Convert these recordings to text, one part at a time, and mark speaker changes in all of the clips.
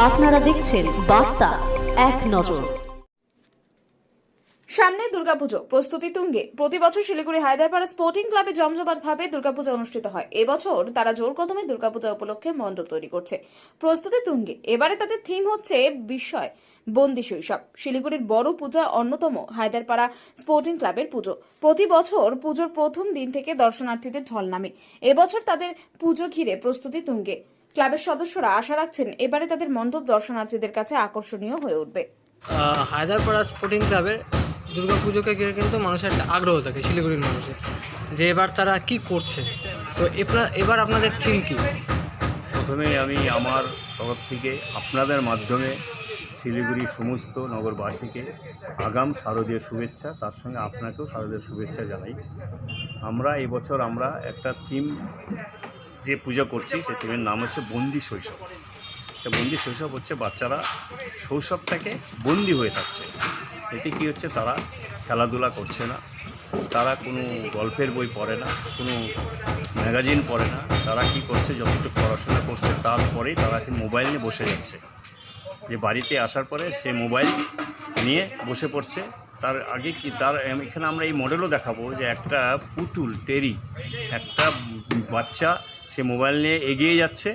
Speaker 1: আপনারা দেখছেন বার্তা এক নজর।
Speaker 2: সামনে দুর্গাপুজো প্রস্তুতি তুঙ্গে। প্রতি বছর শিলিগুড়ি হায়দ্রাপাড়া স্পোর্টিং ক্লাবে জমজমাটভাবে দুর্গাপূজা অনুষ্ঠিত হয়। এবছর তারা জোর কদমে দুর্গাপূজা উপলক্ষে মণ্ডপ তৈরি করছে। প্রস্তুতি তুঙ্গে। এবারে তাদের থিম হচ্ছে বিষয় বন্দি শৈশব। শিলিগুড়ির বড় পূজা অন্যতম হায়দ্রাপাড়া স্পোর্টিং ক্লাবের পুজো। প্রতি বছর পুজোর প্রথম দিন থেকে দর্শনার্থীদের ঢল নামে। এবছর তাদের পুজো ঘিরে প্রস্তুতি তুঙ্গে। ক্লাবের সদস্যরা আশা রাখছেন এবারে তাদের মণ্ডপ দর্শনার্থীদের কাছে আকর্ষণীয় হয়ে উঠবে।
Speaker 3: হায়দ্রাপাড়া স্পোর্টিং ক্লাবের দুর্গাপুজোকে ঘিরে কিন্তু মানুষের একটা আগ্রহ থাকে শিলিগুড়ির মানুষের, যে এবার তারা কি করছে। তো এবার আপনাদের থিম কি?
Speaker 4: প্রথমে আমি আমার তরফ থেকে আপনাদের মাধ্যমে শিলিগুড়ির সমস্ত নগরবাসীকে আগাম শারদীয় শুভেচ্ছা, তার সঙ্গে আপনাকেও শারদীয় শুভেচ্ছা জানাই। আমরা এবছর একটা থিম যে পূজা করছি, সে থিমের নাম হচ্ছে বন্দি শৈশব। তো বন্দি শৈশব হচ্ছে বাচ্চারা শৈশবটাকে বন্দি হয়ে থাকছে। এতে কী হচ্ছে, তারা খেলাধুলা করছে না, তারা কোনো গল্পের বই পড়ে না, কোনো ম্যাগাজিন পড়ে না। তারা কি করছে, যতটুকু পড়াশোনা করছে তারপরেই তারা মোবাইল নিয়ে বসে যাচ্ছে। যে বাড়িতে আসার পরে সে মোবাইল নিয়ে বসে পড়ছে। তার আগে কি এখানে আমরা এই মডেলও দেখাবো যে একটা পুতুল টেরি, একটা বাচ্চা সে মোবাইল নিয়ে এগিয়ে যাচ্ছে,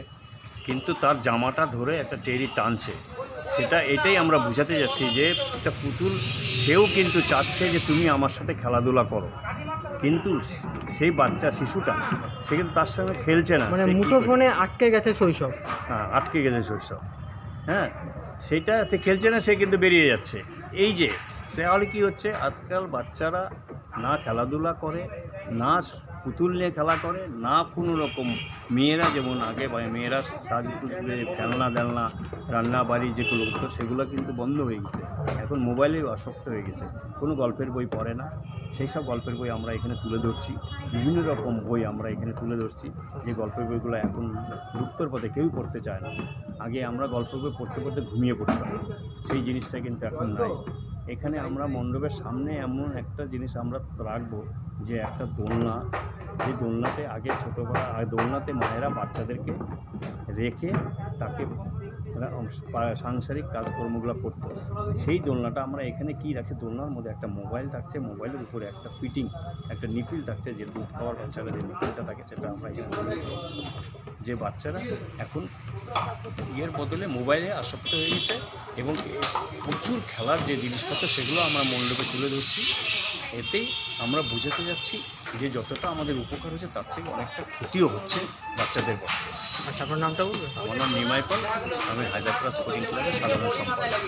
Speaker 4: কিন্তু তার জামাটা ধরে একটা টেরি টানছে। এটাই আমরা বোঝাতে যাচ্ছি যে একটা পুতুল সেও কিন্তু চাচ্ছে যে তুমি আমার সাথে খেলাধুলা করো, কিন্তু সেই বাচ্চা শিশুটা সে কিন্তু তার সঙ্গে খেলছে না,
Speaker 3: মানে মুঠোফোনে আটকে গেছে শৈশব।
Speaker 4: হ্যাঁ, আটকে গেছে শৈশব। হ্যাঁ, সেটা সে খেলছে না, সে কিন্তু বেরিয়ে যাচ্ছে। এই যে তাহলে কী হচ্ছে, আজকাল বাচ্চারা না খেলাধুলা করে, না পুতুল নিয়ে খেলা করে, না কোনো রকম মেয়েরা যেমন আগে মেয়েরা সাজগুজে খেলনা রান্না বাড়ি যেগুলো হতো সেগুলো কিন্তু বন্ধ হয়ে গেছে। এখন মোবাইলে আসক্ত হয়ে গেছে, কোনো গল্পের বই পড়ে না। সেই সব গল্পের বই আমরা এখানে তুলে ধরছি, বিভিন্ন রকম বই আমরা এখানে তুলে ধরছি, যে গল্পের বইগুলো এখন লুপ্তর পথে কেউই পড়তে চায় না। আগে আমরা গল্পের বই পড়তে পড়তে ঘুমিয়ে পড়তাম, সেই জিনিসটা কিন্তু এখন নাই। এখানে আমরা মণ্ডপের সামনে এমন একটা জিনিস আমরা রাখবো, যে একটা দোলনা, যে দোলনাতে আগে ছোটোবেলা দোলনাতে মায়েরা বাচ্চাদেরকে রেখে তাকে সাংসারিক কাজকর্মগুলো করতো। সেই দোলনাটা আমরা এখানে কি রাখছি, দোলনার মধ্যে একটা মোবাইল থাকছে, মোবাইলের উপরে একটা ফিটিং, একটা নিপিল থাকছে, যে দুধ খাওয়ার বাচ্চারা যে নিপিলটা থাকে সেটা আমরা এখানে, যে বাচ্চারা এখন ইয়ের বদলে মোবাইলে আসক্ত হয়ে গেছে এবং প্রচুর খেলার যে জিনিসপত্র সেগুলো আমরা মণ্ডপে তুলে ধরছি। এতেই আমরা বোঝাতে যাচ্ছি যে যতটা আমাদের উপকার হচ্ছে তার থেকে অনেকটা ক্ষতিও হচ্ছে বাচ্চাদের পক্ষে।
Speaker 3: আচ্ছা, আপনার নামটা বলবেন?
Speaker 4: আমার নাম নিমাই পাল, আমি হায়দ্রাপাড়া স্পোর্টিং ক্লাবের সাধারণ সম্পাদক।